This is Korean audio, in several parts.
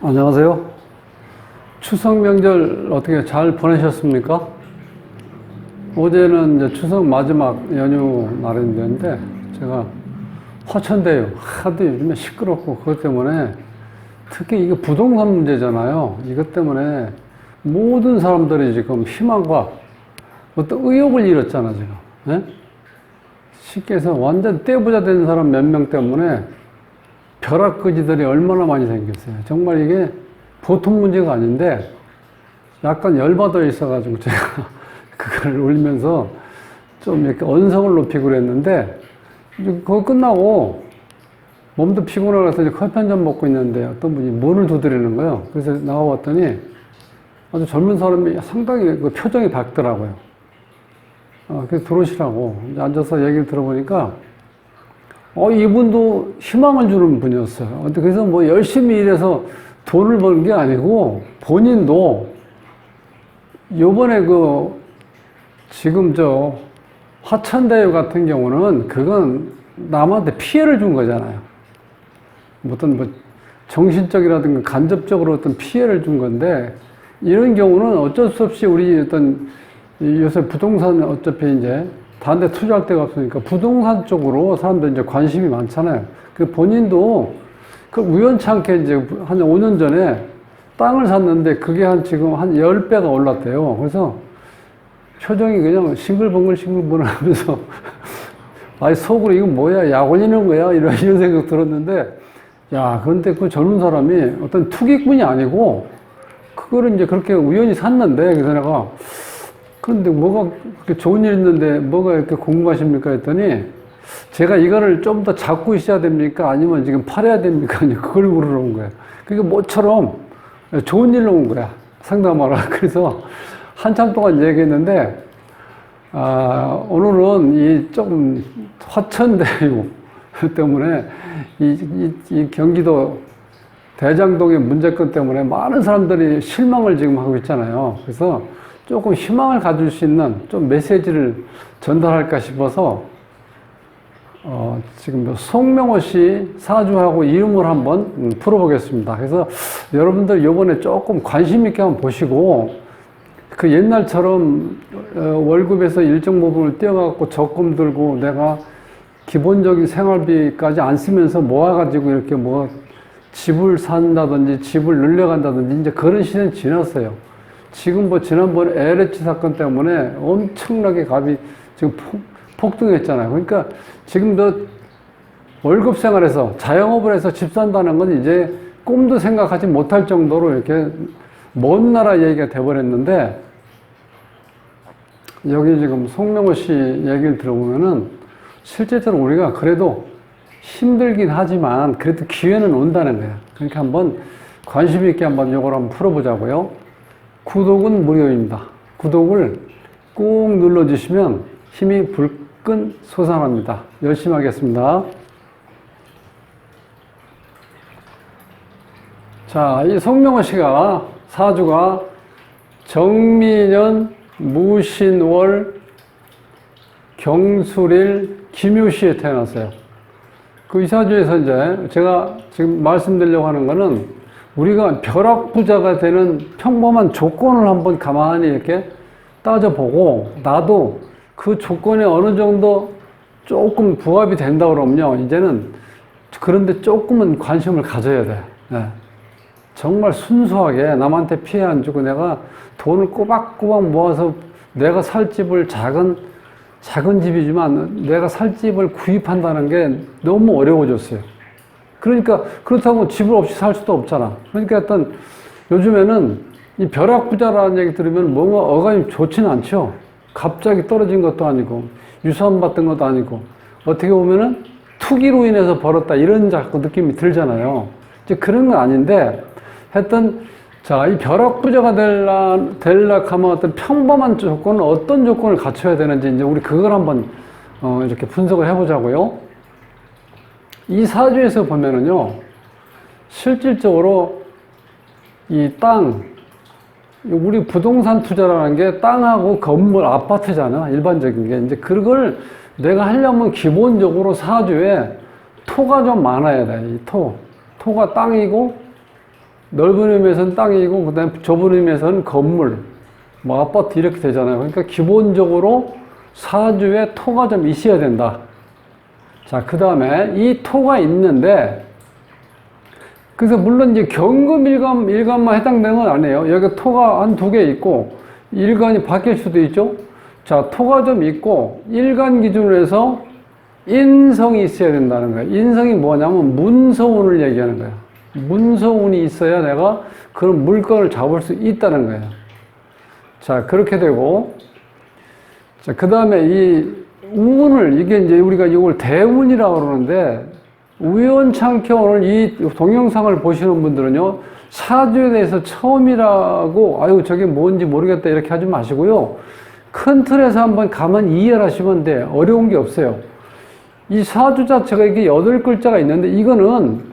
안녕하세요. 추석 명절 어떻게 잘 보내셨습니까? 어제는 이제 추석 마지막 연휴 날인데 제가 화천대유 하도 요즘에 시끄럽고 그것 때문에 특히 이게 부동산 문제잖아요. 이것 때문에 모든 사람들이 지금 희망과 어떤 의욕을 잃었잖아, 지금. 예? 쉽게 해서 완전 떼부자 된 사람 몇 명 때문에 벼락거지들이 얼마나 많이 생겼어요. 정말 이게 보통 문제가 아닌데 약간 열받아 있어가지고 제가 그걸 울면서 좀 이렇게 언성을 높이고 그랬는데 그거 끝나고 몸도 피곤해서 이제 커피 한 잔 먹고 있는데 어떤 분이 문을 두드리는 거예요. 그래서 나와봤더니 아주 젊은 사람이 상당히 그 표정이 밝더라고요. 그래서 들어오시라고 이제 앉아서 얘기를 들어보니까 이분도 희망을 주는 분이었어요. 근데 그래서 뭐 열심히 일해서 돈을 버는 게 아니고 본인도 요번에 지금 화천대유 같은 경우는 그건 남한테 피해를 준 거잖아요. 어떤 정신적이라든가 간접적으로 어떤 피해를 준 건데 이런 경우는 어쩔 수 없이 우리 요새 부동산 어차피 이제 다른 데 투자할 데가 없으니까 부동산 쪽으로 사람들이 이제 관심이 많잖아요. 그 본인도 그 우연찮게 이제 한 5년 전에 땅을 샀는데 그게 지금 한 10배가 올랐대요. 그래서 표정이 그냥 싱글벙글 하면서 아니 속으로 이거 뭐야? 약 올리는 거야? 이런 생각 들었는데 그런데 그 젊은 사람이 어떤 투기꾼이 아니고 그거를 이제 그렇게 우연히 샀는데 그래서 내가 그런데 뭐가 그렇게 좋은 일 있는데 뭐가 이렇게 궁금하십니까? 했더니 제가 이거를 좀 더 잡고 있어야 됩니까? 아니면 지금 팔아야 됩니까? 그걸 물어본 거예요. 그게 뭐처럼 좋은 일로 온 거야. 상담하라. 그래서 한참 동안 얘기했는데, 오늘은 조금 화천대유 때문에 이 경기도 대장동의 문제건 때문에 많은 사람들이 실망을 지금 하고 있잖아요. 그래서 조금 희망을 가질 수 있는 좀 메시지를 전달할까 싶어서 지금 송명호 씨 사주하고 이름을 한번 풀어보겠습니다. 그래서 여러분들 요번에 조금 관심 있게 한번 보시고 그 옛날처럼 월급에서 일정 부분을 떼어갖고 적금 들고 내가 기본적인 생활비까지 안 쓰면서 모아가지고 이렇게 집을 산다든지 집을 늘려간다든지 이제 그런 시대는 지났어요. 지금 지난번 LH 사건 때문에 엄청나게 값이 지금 폭등했잖아요. 그러니까 지금도 월급 생활에서 자영업을 해서 집 산다는 건 이제 꿈도 생각하지 못할 정도로 이렇게 먼 나라 얘기가 돼버렸는데 여기 지금 송명호 씨 얘기를 들어보면은 실제적으로 우리가 그래도 힘들긴 하지만 그래도 기회는 온다는 거예요. 그러니까 한번 관심 있게 한번 이걸 한번 풀어보자고요. 구독은 무료입니다. 구독을 꾹 눌러주시면 힘이 불끈 솟아납니다. 열심히 하겠습니다. 자, 이 송명호 씨가 사주가 정민년, 무신월, 경술일, 김유시에 태어났어요. 이 사주에서 이제 제가 지금 말씀드리려고 하는 거는 우리가 벼락부자가 되는 평범한 조건을 한번 가만히 이렇게 따져보고 나도 그 조건에 어느 정도 조금 부합이 된다 그러면요. 이제는 그런데 조금은 관심을 가져야 돼. 네. 정말 순수하게 남한테 피해 안 주고 내가 돈을 꼬박꼬박 모아서 내가 살 집을 작은 집이지만 내가 살 집을 구입한다는 게 너무 어려워졌어요. 그러니까 그렇다고 집을 없이 살 수도 없잖아. 그러니까 요즘에는 이 벼락부자라는 얘기 들으면 뭔가 어감이 좋지는 않죠. 갑자기 떨어진 것도 아니고 유산 받던 것도 아니고 어떻게 보면은 투기로 인해서 벌었다 이런 자꾸 느낌이 들잖아요. 이제 그런 건 아닌데 하여튼 이 벼락부자가 되려 하면 어떤 평범한 조건은 어떤 조건을 갖춰야 되는지 이제 우리 그걸 한번 이렇게 분석을 해보자고요. 이 사주에서 보면은요, 실질적으로 이 우리 부동산 투자라는 게 땅하고 건물, 아파트잖아. 일반적인 게. 이제 그걸 내가 하려면 기본적으로 사주에 토가 좀 많아야 돼. 이 토가 땅이고 넓은 의미에서는 땅이고, 그 다음에 좁은 의미에서는 건물, 뭐 아파트 이렇게 되잖아요. 그러니까 기본적으로 사주에 토가 좀 있어야 된다. 자, 그 다음에 이 토가 있는데, 그래서 물론 이제 경금 일간만 해당되는 건 아니에요. 여기 토가 한 2개 있고, 일간이 바뀔 수도 있죠. 자, 토가 좀 있고, 일간 기준으로 해서 인성이 있어야 된다는 거예요. 인성이 뭐냐면 문서운을 얘기하는 거예요. 문서운이 있어야 내가 그런 물건을 잡을 수 있다는 거예요. 자, 그렇게 되고, 자, 그 다음에 이 운을, 이게 이제 우리가 이걸 대운이라고 그러는데, 우연찮게 오늘 이 동영상을 보시는 분들은요, 사주에 대해서 처음이라고, 아유, 저게 뭔지 모르겠다, 이렇게 하지 마시고요. 큰 틀에서 한번 가만히 이해를 하시면 돼. 어려운 게 없어요. 이 사주 자체가 이게 8글자가 있는데,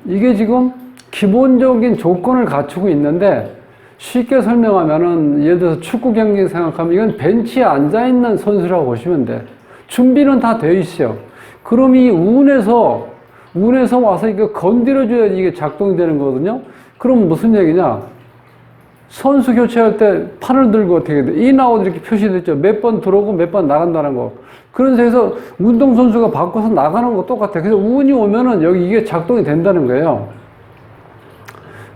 이게 지금 기본적인 조건을 갖추고 있는데, 쉽게 설명하면은, 예를 들어서 축구 경기 생각하면, 이건 벤치에 앉아있는 선수라고 보시면 돼. 준비는 다 되어 있어요. 그럼 이 운에서 와서 이거 건드려줘야 이게 작동이 되는 거거든요. 그럼 무슨 얘기냐? 선수 교체할 때 판을 들고 어떻게 돼? 인아웃 이렇게 표시됐죠. 몇 번 들어오고 몇 번 나간다는 거. 그런 데서 운동선수가 바꿔서 나가는 거 똑같아. 그래서 운이 오면은 여기 이게 작동이 된다는 거예요.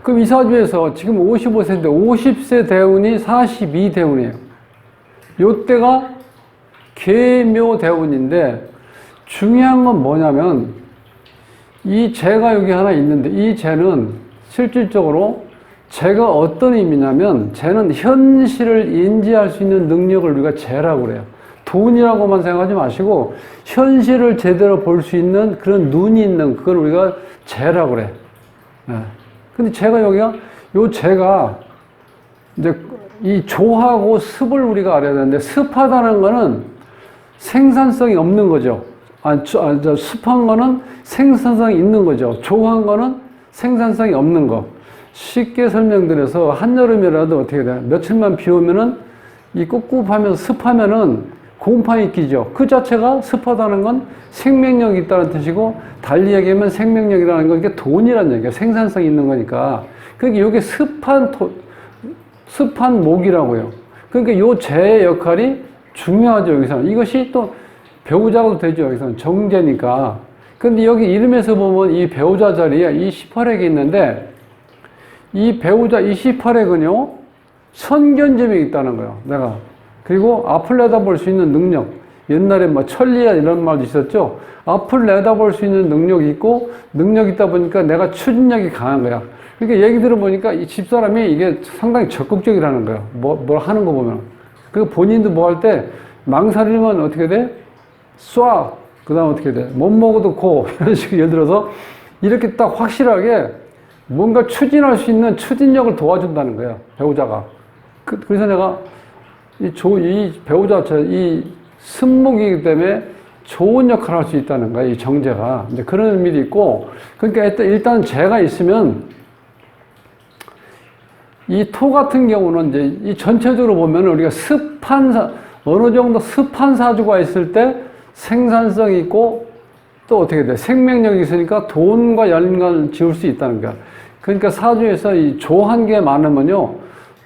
그럼 이 사주에서 지금 55세인데 50세 대운이 42 대운이에요. 요때가 계묘 대운인데 중요한 건 뭐냐면 이 재가 여기 하나 있는데 이 재는 실질적으로 재가 어떤 의미냐면 재는 현실을 인지할 수 있는 능력을 우리가 재라고 그래요. 돈이라고만 생각하지 마시고 현실을 제대로 볼 수 있는 그런 눈이 있는 그걸 우리가 재라고 그래. 예. 근데 재가 여기가 요 재가 이제 이 조하고 습을 우리가 알아야 되는데 습하다는 거는 생산성이 없는 거죠. 습한 거는 생산성이 있는 거죠. 조한 거는 생산성이 없는 거. 쉽게 설명드려서 한여름이라도 어떻게 돼? 며칠만 비 오면은 이 꿉꿉하면 습하면은 곰팡이 끼죠. 그 자체가 습하다는 건 생명력이 있다는 뜻이고 달리 얘기하면 생명력이라는 건 이게 돈이라는 얘기야. 생산성이 있는 거니까. 그러니까 이게 습한 목이라고요. 그러니까 요 재의 역할이 중요하죠, 여기서는. 이것이 또 배우자도 되죠, 여기서는. 정제니까. 근데 여기 이름에서 보면 이 배우자 자리에 이 18핵이 있는데 이 배우자, 이 18핵은요, 선견점이 있다는 거예요, 내가. 그리고 앞을 내다볼 수 있는 능력. 옛날에 뭐 천리안 이런 말도 있었죠. 앞을 내다볼 수 있는 능력이 있고, 능력이 있다 보니까 내가 추진력이 강한 거야. 그러니까 얘기 들어보니까 이 집사람이 이게 상당히 적극적이라는 거야. 뭘 하는 거 보면. 그리고 본인도 뭐 할 때 망설이면 어떻게 돼? 쏴! 그 다음 어떻게 돼? 못 먹어도 고! 이런 식으로 예를 들어서 이렇게 딱 확실하게 뭔가 추진할 수 있는 추진력을 도와준다는 거야, 배우자가. 그래서 내가 이 배우자, 이 습목이기 때문에 좋은 역할을 할 수 있다는 거야, 이 정제가. 이제 그런 의미도 있고, 그러니까 일단 재가 있으면 이 토 같은 경우는 이제 이 전체적으로 보면 우리가 어느 정도 습한 사주가 있을 때 생산성이 있고 또 어떻게 돼? 생명력이 있으니까 돈과 연관을 지을 수 있다는 거야. 그러니까 사주에서 이 조한 게 많으면요,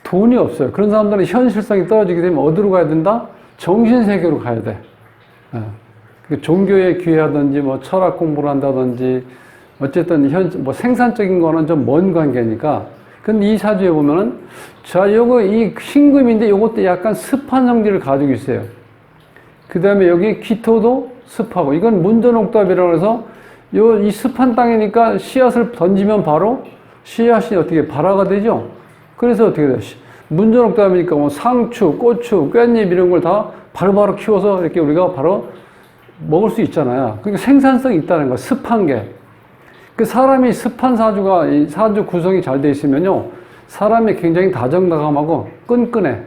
돈이 없어요. 그런 사람들은 현실성이 떨어지게 되면 어디로 가야 된다? 정신세계로 가야 돼. 종교에 귀하든지, 뭐 철학 공부를 한다든지, 어쨌든 뭐 생산적인 거는 좀 먼 관계니까. 근데 이 사주에 보면은, 자, 이 신금인데 요것도 약간 습한 성질을 가지고 있어요. 그 다음에 여기 기토도 습하고, 이건 문전옥답이라고 해서, 이 습한 땅이니까 씨앗을 던지면 바로 씨앗이 어떻게 발화가 되죠? 그래서 어떻게 돼? 문전옥답이니까 뭐 상추, 고추, 깻잎 이런 걸 다 바로바로 키워서 이렇게 우리가 바로 먹을 수 있잖아요. 그러니까 생산성이 있다는 거야, 습한 게. 그 사람이 습한 사주가, 이 사주 구성이 잘 돼 있으면요, 사람이 굉장히 다정다감하고 끈끈해.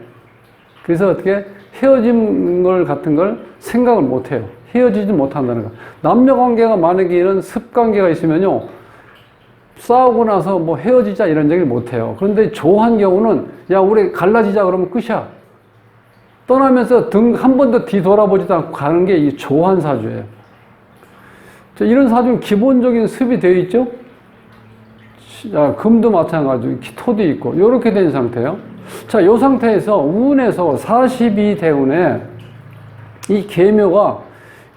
그래서 어떻게 헤어진 걸 같은 걸 생각을 못 해요. 헤어지지 못한다는 거. 남녀 관계가 만약에 이런 습관계가 있으면요, 싸우고 나서 뭐 헤어지자 이런 얘기를 못 해요. 그런데 조한 경우는, 야, 우리 갈라지자 그러면 끝이야. 떠나면서 한 번도 뒤돌아보지도 않고 가는 게 이 조한 사주예요. 이런 사주는 기본적인 습이 되어 있죠? 금도 마찬가지고 토도 있고 이렇게 된 상태예요. 자, 이 상태에서 운에서 42대운에 이 계묘가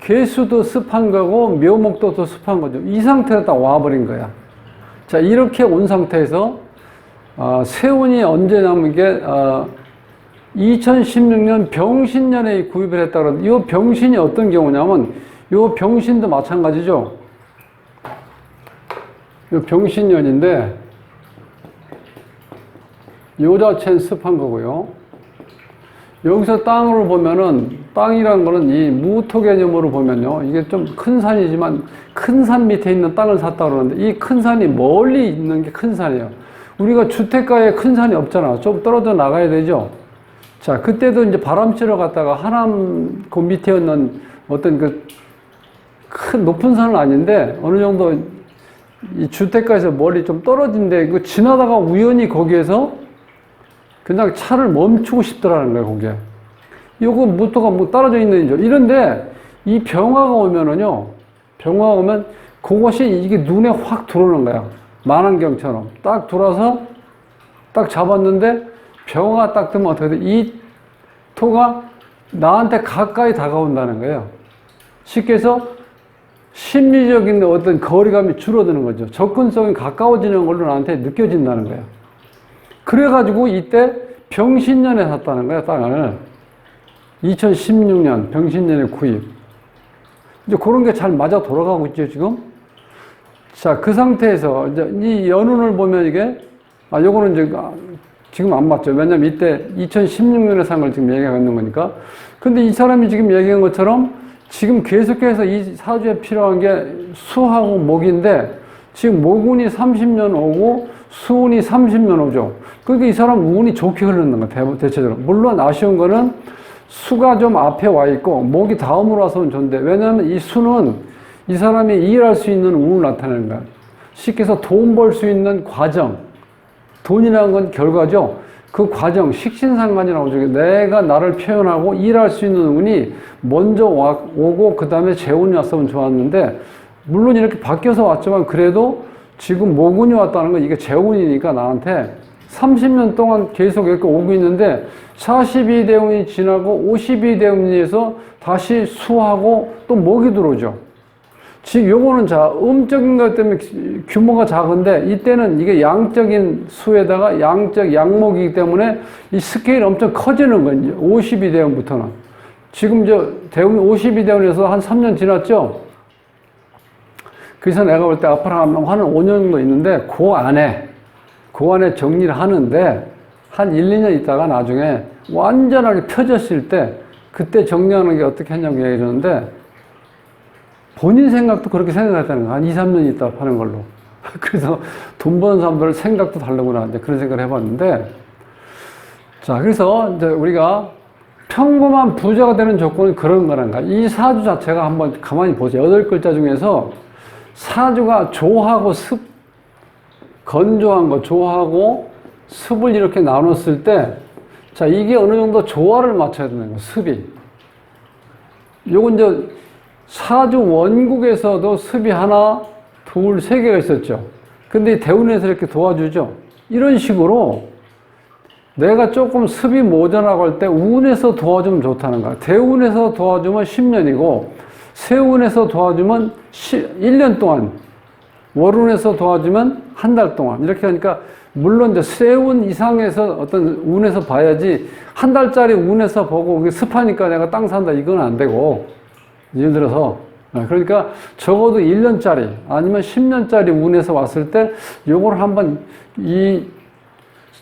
계수도 습한 거고 묘목도 더 습한 거죠. 이 상태로 딱 와버린 거야. 자, 이렇게 온 상태에서 세운이 언제냐면 이게 2016년 병신년에 구입을 했다 그러는데 이 병신이 어떤 경우냐면 이 병신도 마찬가지죠. 이 병신년인데 요 자체는 습한 거고요. 여기서 땅으로 보면은 땅이라는 거는 이 무토 개념으로 보면요. 이게 좀 큰 산이지만 큰 산 밑에 있는 땅을 샀다 그러는데 이 큰 산이 멀리 있는 게 큰 산이에요. 우리가 주택가에 큰 산이 없잖아. 좀 떨어져 나가야 되죠. 자, 그때도 이제 바람 쐬러 갔다가 하남 그 밑에 있는 어떤 그 큰 높은 산은 아닌데 어느 정도 이 주택가에서 멀리 좀 떨어진데 그 지나다가 우연히 거기에서 그냥 차를 멈추고 싶더라는 거예요, 거기에. 요거 무토가 뭐 떨어져 있는 줄. 이런데 이 병화가 오면은요, 병화가 오면 그것이 이게 눈에 확 들어오는 거야. 만안경처럼. 딱 들어와서 딱 잡았는데 병화가 딱 뜨면 어떻게 돼? 이 토가 나한테 가까이 다가온다는 거예요. 쉽게 해서 심리적인 어떤 거리감이 줄어드는 거죠. 접근성이 가까워지는 걸로 나한테 느껴진다는 거예요. 그래가지고 이때 병신년에 샀다는 거예요, 땅을. 2016년 병신년에 구입. 이제 그런 게 잘 맞아 돌아가고 있죠, 지금. 자, 그 상태에서 이제 이 연운을 보면 이게, 요거는 이제 지금 안 맞죠. 왜냐면 이때 2016년에 산 걸 지금 얘기하고 있는 거니까. 근데 이 사람이 지금 얘기한 것처럼 지금 계속해서 이 사주에 필요한 게 수하고 목인데 지금 목운이 30년 오고 수운이 30년 오죠. 그러니까 이 사람 운이 좋게 흐르는 거예요, 대체적으로. 물론 아쉬운 거는 수가 좀 앞에 와 있고 목이 다음으로 와서는 좋은데 왜냐하면 이 수는 이 사람이 일할 수 있는 운을 나타내는 거야. 쉽게 해서 돈 벌 수 있는 과정. 돈이라는 건 결과죠. 그 과정, 식신상관이라고 하죠. 내가 나를 표현하고 일할 수 있는 운이 먼저 오고 그 다음에 재운이 왔으면 좋았는데 물론 이렇게 바뀌어서 왔지만 그래도 지금 모군이 왔다는 건 이게 재운이니까 나한테 30년 동안 계속 이렇게 오고 있는데 42대운이 지나고 52대운에서 다시 수하고 또 목이 들어오죠. 지금 요거는 음적인 것 때문에 규모가 작은데 이때는 이게 양적인 수에다가 양적 양목이기 때문에 이 스케일이 엄청 커지는 거예요. 52대운부터는. 지금 대운이 52대운에서 한 3년 지났죠? 그래서 내가 볼 때 앞으로 한 5년 정도 있는데 그 안에 정리를 하는데 한 1, 2년 있다가 나중에 완전하게 펴졌을 때 그때 정리하는 게 어떻게 하냐고 얘기해 줬는데 본인 생각도 그렇게 생각했다는 거야. 한 2, 3년 있다 파는 걸로. 그래서 돈 버는 사람들 생각도 다르구나. 이제 그런 생각을 해봤는데. 자, 그래서 이제 우리가 평범한 부자가 되는 조건은 그런 거란가. 이 사주 자체가 한번 가만히 보세요. 8글자 중에서 사주가 조하고 습, 건조한 거, 조하고 습을 이렇게 나눴을 때, 자, 이게 어느 정도 조화를 맞춰야 되는 거예요. 습이. 요건 이제 사주 원국에서도 습이 하나, 둘, 세 개가 있었죠. 근데 대운에서 이렇게 도와주죠. 이런 식으로 내가 조금 습이 모자라고 할 때 운에서 도와주면 좋다는 거야. 대운에서 도와주면 10년이고 세운에서 도와주면 1년 동안, 월운에서 도와주면 한 달 동안 이렇게 하니까 물론 이제 세운 이상에서 어떤 운에서 봐야지 한 달짜리 운에서 보고 습하니까 내가 땅 산다 이건 안 되고 예를 들어서 그러니까 적어도 1년짜리 아니면 10년짜리 운에서 왔을 때 요걸 한번 이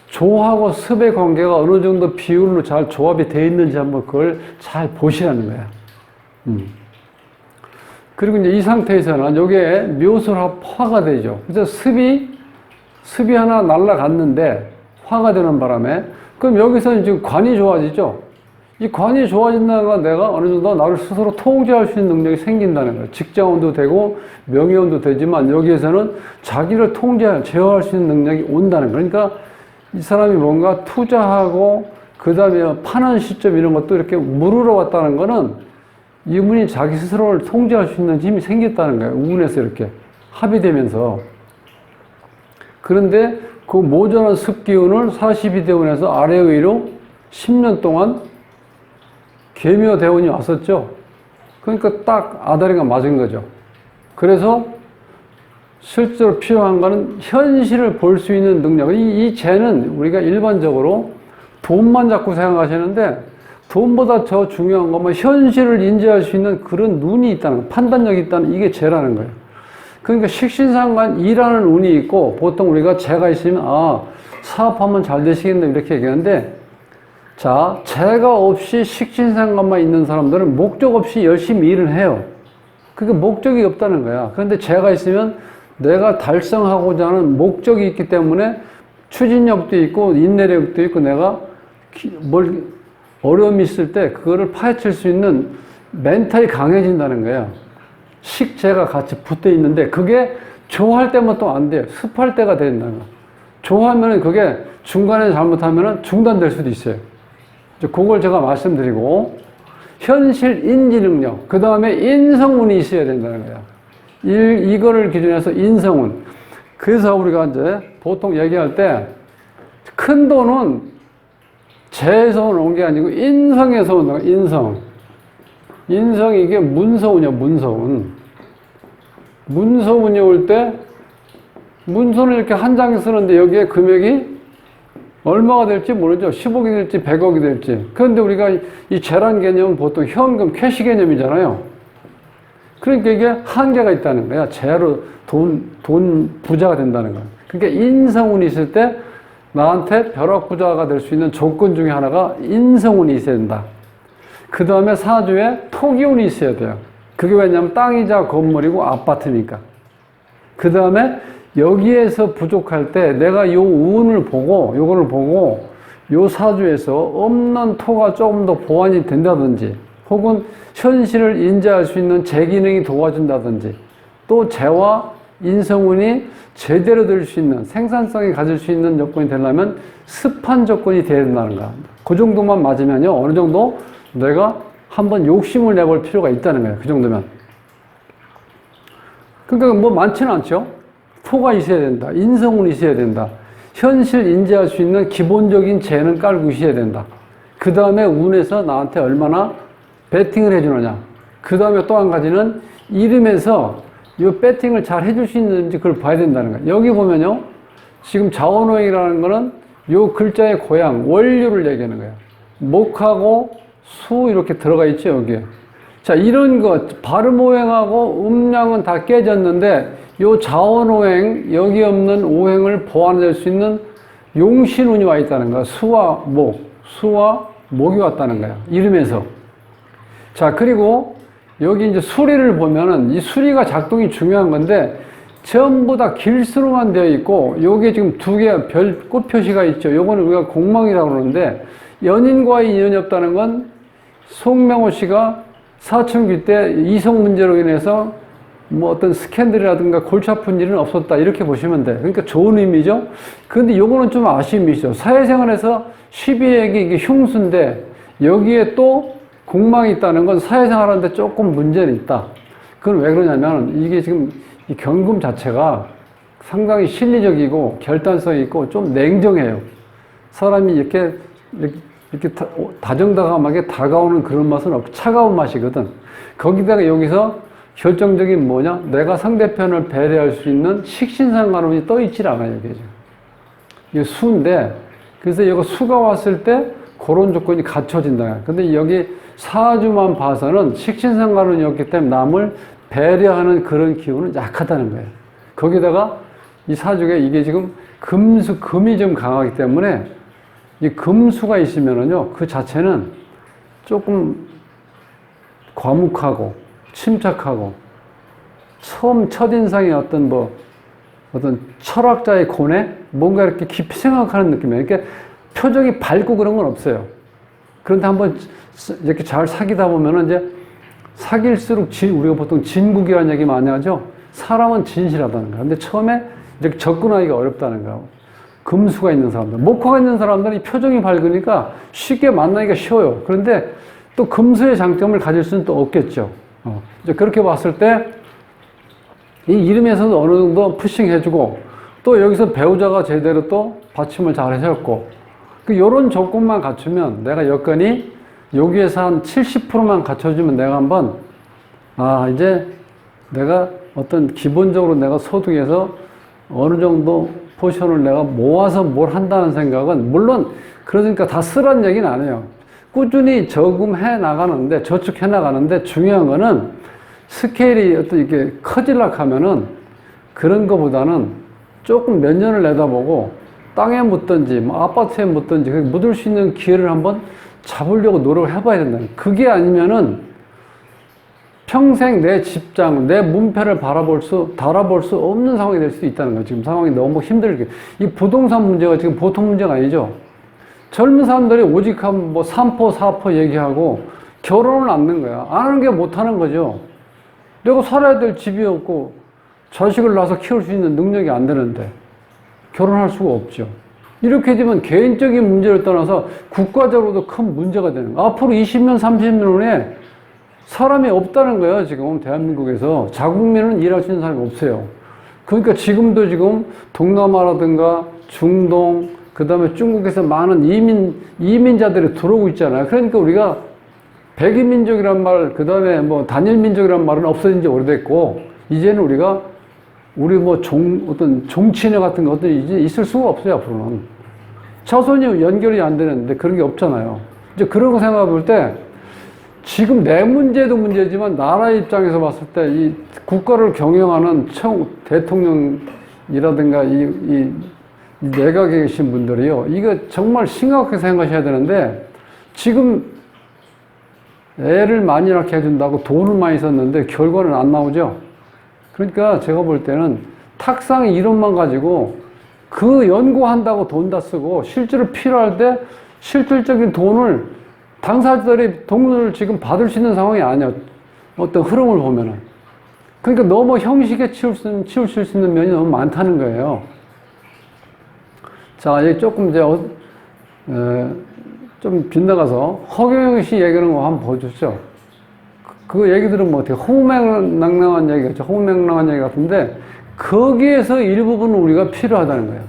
조하고 습의 관계가 어느 정도 비율로 잘 조합이 되어 있는지 한번 그걸 잘 보시라는 거야. 그리고 이제 이 상태에서는 요게 묘술화 화가 되죠. 그래서 습이 하나 날아갔는데 화가 되는 바람에 그럼 여기서는 지금 관이 좋아지죠. 이 관이 좋아진다는 건 내가 어느 정도 나를 스스로 통제할 수 있는 능력이 생긴다는 거예요. 직장운도 되고 명예운도 되지만 여기에서는 자기를 제어할 수 있는 능력이 온다는 거예요. 그러니까 이 사람이 뭔가 투자하고 그 다음에 파는 시점 이런 것도 이렇게 물으러 왔다는 거는 이분이 자기 스스로를 통제할 수 있는 힘이 생겼다는 거예요. 운에서 이렇게 합의되면서. 그런데 그 모자란 습기운을 42대운에서 아래 위로 10년 동안 계묘대운이 왔었죠. 그러니까 딱 아다리가 맞은 거죠. 그래서 실제로 필요한 거는 현실을 볼 수 있는 능력. 이 재는 우리가 일반적으로 돈만 자꾸 생각하시는데 돈보다 더 중요한 것은 현실을 인지할 수 있는 그런 눈이 있다는 거, 판단력이 있다는 이게 재라는 거예요. 그러니까 식신상관 일하는 운이 있고 보통 우리가 재가 있으면 사업하면 잘 되시겠네 이렇게 얘기하는데 자, 재가 없이 식신상관만 있는 사람들은 목적 없이 열심히 일을 해요. 그게 목적이 없다는 거야. 그런데 재가 있으면 내가 달성하고자 하는 목적이 있기 때문에 추진력도 있고 인내력도 있고 내가 어려움이 있을 때 그거를 파헤칠 수 있는 멘탈이 강해진다는 거예요. 식재가 같이 붙어 있는데 그게 조할 때만 또 안 돼요. 습할 때가 된다는 거예요. 조하면은 그게 중간에 잘못하면은 중단될 수도 있어요. 그걸 제가 말씀드리고 현실 인지 능력, 그 다음에 인성운이 있어야 된다는 거예요. 이거를 기준해서 인성운. 그래서 우리가 이제 보통 얘기할 때 큰 돈은 재에서 온 게 아니고 인성에서 온 거예요. 인성이 이게 문서운이요, 문서운. 문서운이 올 때 문서는 이렇게 한 장에 쓰는데 여기에 금액이 얼마가 될지 모르죠. 10억이 될지 100억이 될지. 그런데 우리가 이 재란 개념은 보통 현금, 캐시 개념이잖아요. 그러니까 이게 한계가 있다는 거야. 재로 돈 부자가 된다는 거야. 그러니까 인성운이 있을 때 나한테 벼락부자가 될 수 있는 조건 중에 하나가 인성운이 있어야 된다. 그 다음에 사주에 토기운이 있어야 돼요. 그게 왜냐면 땅이자 건물이고 아파트니까. 그 다음에 여기에서 부족할 때 내가 요 운을 보고 요거를 보고 요 사주에서 없는 토가 조금 더 보완이 된다든지 혹은 현실을 인지할 수 있는 재기능이 도와준다든지 또 재와 인성운이 제대로 될 수 있는 생산성이 가질 수 있는 조건이 되려면 습한 조건이 돼야 된다는 거야. 그 정도만 맞으면요 어느 정도 내가 한번 욕심을 내볼 필요가 있다는 거예요. 그 정도면. 그러니까 뭐 많지는 않죠. 토가 있어야 된다. 인성운이 있어야 된다. 현실 인지할 수 있는 기본적인 재는 깔고 있어야 된다. 그 다음에 운에서 나한테 얼마나 배팅을 해주느냐. 그 다음에 또 한 가지는 이름에서 이 배팅을 잘 해줄 수 있는지 그걸 봐야 된다는 거예요. 여기 보면요. 지금 자원오행이라는 거는 요 글자의 고향, 원류를 얘기하는 거예요. 목하고 수 이렇게 들어가 있죠, 여기에. 자, 이런 것, 발음오행하고 음량은 다 깨졌는데 요 자원오행, 여기 없는 오행을 보완할 수 있는 용신운이 와 있다는 거야. 수와 목이 왔다는 거야. 이름에서. 자, 그리고 여기 이제 수리를 보면은 이 수리가 작동이 중요한 건데 전부 다 길수로만 되어 있고 요게 지금 두 개 꽃 표시가 있죠. 요거는 우리가 공망이라고 그러는데 연인과의 인연이 없다는 건 송명호 씨가 사춘기 때 이성 문제로 인해서 뭐 어떤 스캔들이라든가 골치 아픈 일은 없었다 이렇게 보시면 돼. 그러니까 좋은 의미죠. 그런데 요거는 좀 아쉬움이 있죠. 사회생활에서 12액이 이게 흉수인데 여기에 또 공망이 있다는 건 사회생활하는데 조금 문제는 있다. 그건 왜 그러냐면 이게 지금 이 경금 자체가 상당히 실리적이고 결단성이 있고 좀 냉정해요. 사람이 이렇게 다정다감하게 다가오는 그런 맛은 없고 차가운 맛이거든. 거기다가 여기서 결정적인 뭐냐? 내가 상대편을 배려할 수 있는 식신상관운이 떠 있질 않아요, 이게 지금. 이게 수인데, 그래서 이거 수가 왔을 때 그런 조건이 갖춰진다. 근데 여기 사주만 봐서는 식신상관운이었기 때문에 남을 배려하는 그런 기운은 약하다는 거예요. 거기다가 이 사주에 이게 지금 금이 좀 강하기 때문에 이 금수가 있으면은요, 그 자체는 조금 과묵하고 침착하고 첫인상의 어떤 철학자의 고뇌? 뭔가 이렇게 깊이 생각하는 느낌이에요. 이렇게 표정이 밝고 그런 건 없어요. 그런데 한번 이렇게 잘 사귀다 보면은 이제 사귈수록 우리가 보통 진국이라는 얘기 많이 하죠? 사람은 진실하다는 거야. 근데 처음에 이렇게 접근하기가 어렵다는 거야. 금수가 있는 사람들. 목화가 있는 사람들은 이 표정이 밝으니까 쉽게 만나기가 쉬워요. 그런데 또 금수의 장점을 가질 수는 또 없겠죠. 이제 그렇게 봤을 때 이 이름에서도 어느 정도 푸싱해주고 또 또 여기서 배우자가 제대로 또 받침을 잘 하셨고, 요런 조건만 갖추면 내가 여건이 여기에서 한 70%만 갖춰주면 내가 한번, 이제 내가 어떤 기본적으로 내가 소득에서 어느 정도 포션을 내가 모아서 뭘 한다는 생각은, 물론 그러니까 다 쓰란 얘기는 안 해요. 꾸준히 저금해 나가는데, 저축해 나가는데 중요한 거는 스케일이 어떤 이렇게 커질라 하면은 그런 거보다는 조금 몇 년을 내다보고 땅에 묻든지 뭐 아파트에 묻든지 묻을 수 있는 기회를 한번 잡으려고 노력을 해봐야 된다. 그게 아니면은 평생 내 집장, 내 문패를 달아볼 수 없는 상황이 될 수도 있다는 거예요. 지금 상황이 너무 힘들게. 이 부동산 문제가 지금 보통 문제가 아니죠. 젊은 사람들이 오직 한 뭐 3포, 4포 얘기하고 결혼을 안 하는 거야. 안 하는 게 못 하는 거죠. 내가 살아야 될 집이 없고 자식을 낳아서 키울 수 있는 능력이 안 되는데 결혼할 수가 없죠. 이렇게 되면 개인적인 문제를 떠나서 국가적으로도 큰 문제가 되는 거예요. 앞으로 20년, 30년 후에 사람이 없다는 거예요. 지금 대한민국에서 자국민은 일할 수 있는 사람이 없어요. 그러니까 지금도 지금 동남아라든가 중동, 그 다음에 중국에서 많은 이민자들이 들어오고 있잖아요. 그러니까 우리가 백이민족이란 말, 그 다음에 뭐 단일민족이란 말은 없어진 지 오래됐고, 이제는 우리 뭐 어떤 종친회 같은 거 어떤 이제 있을 수가 없어요, 앞으로는. 차선이 연결이 안 되는데 그런 게 없잖아요. 이제 그런 거 생각해 볼 때, 지금 내 문제도 문제지만 나라 입장에서 봤을 때 이 국가를 경영하는 대통령이라든가 이 내각에 계신 분들이요, 이거 정말 심각하게 생각하셔야 되는데, 지금 애를 많이 낳게 해준다고 돈을 많이 썼는데 결과는 안 나오죠. 그러니까 제가 볼 때는 탁상의 이론만 가지고 그 연구한다고 돈 다 쓰고 실제로 필요할 때 실질적인 돈을 당사자들이 돈을 지금 받을 수 있는 상황이 아니야. 어떤 흐름을 보면은. 그러니까 너무 형식에 치우칠 수 있는 면이 너무 많다는 거예요. 자, 이제 조금 이제 좀 빗나가서 허경영 씨 얘기하는 거 한번 보여주시죠. 그 얘기 들으면 어떻게 허무맹랑한 얘기겠죠. 허무맹랑한 얘기 같은데 거기에서 일부분은 우리가 필요하다는 거예요.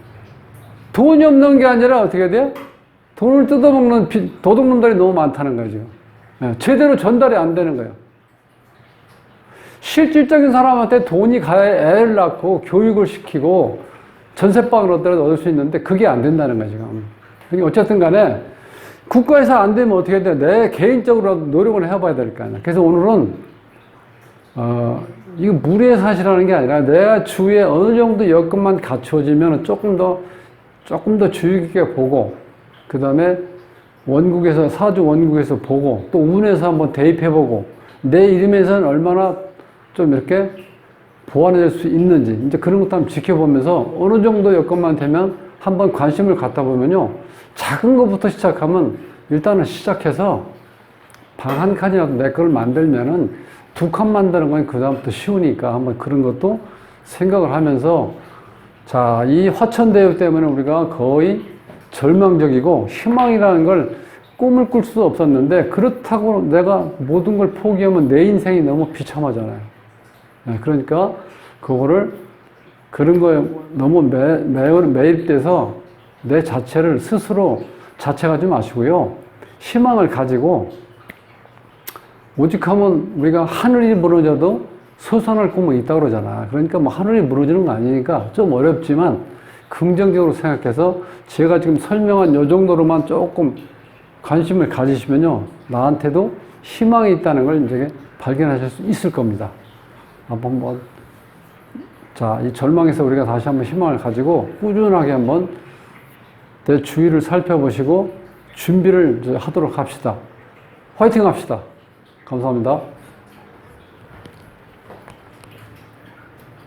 돈이 없는 게 아니라 어떻게 돼요? 돈을 뜯어먹는 도둑놈들이 너무 많다는 거죠. 제대로 전달이 안 되는 거예요. 실질적인 사람한테 돈이 가야 애를 낳고 교육을 시키고 전세방을 얻을 수 있는데 그게 안 된다는 거예요, 지금. 그러니까 어쨌든 간에 국가에서 안 되면 어떻게 돼? 내 개인적으로 노력을 해봐야 될 거 아니야. 그래서 오늘은, 이거 무리의 사실이라는 게 아니라 내가 주위에 어느 정도 여건만 갖춰지면 조금 더 주의 깊게 보고, 그 다음에 사주 원국에서 보고, 또 운에서 한번 대입해보고, 내 이름에서는 얼마나 좀 이렇게 보완할 수 있는지, 이제 그런 것도 한번 지켜보면서 어느 정도 여건만 되면 한번 관심을 갖다 보면요. 작은 것부터 시작하면 일단은 시작해서 방 한 칸이라도 내 거를 만들면은 2칸 만드는 건 그다음부터 쉬우니까 한번 그런 것도 생각을 하면서 자, 이 화천대유 때문에 우리가 거의 절망적이고 희망이라는 걸 꿈을 꿀 수도 없었는데 그렇다고 내가 모든 걸 포기하면 내 인생이 너무 비참하잖아요. 그러니까 그런 거에 너무 매입돼서 내 자체를 스스로 자책하지 마시고요. 희망을 가지고 오직 하면 우리가 하늘이 무너져도 솟아날 꿈은 있다고 그러잖아. 그러니까 뭐 하늘이 무너지는 거 아니니까 좀 어렵지만 긍정적으로 생각해서 제가 지금 설명한 요 정도로만 조금 관심을 가지시면요. 나한테도 희망이 있다는 걸 이제 발견하실 수 있을 겁니다. 자, 이 절망에서 우리가 다시 한번 희망을 가지고 꾸준하게 한번 내 주위를 살펴보시고 준비를 하도록 합시다. 화이팅 합시다. 감사합니다.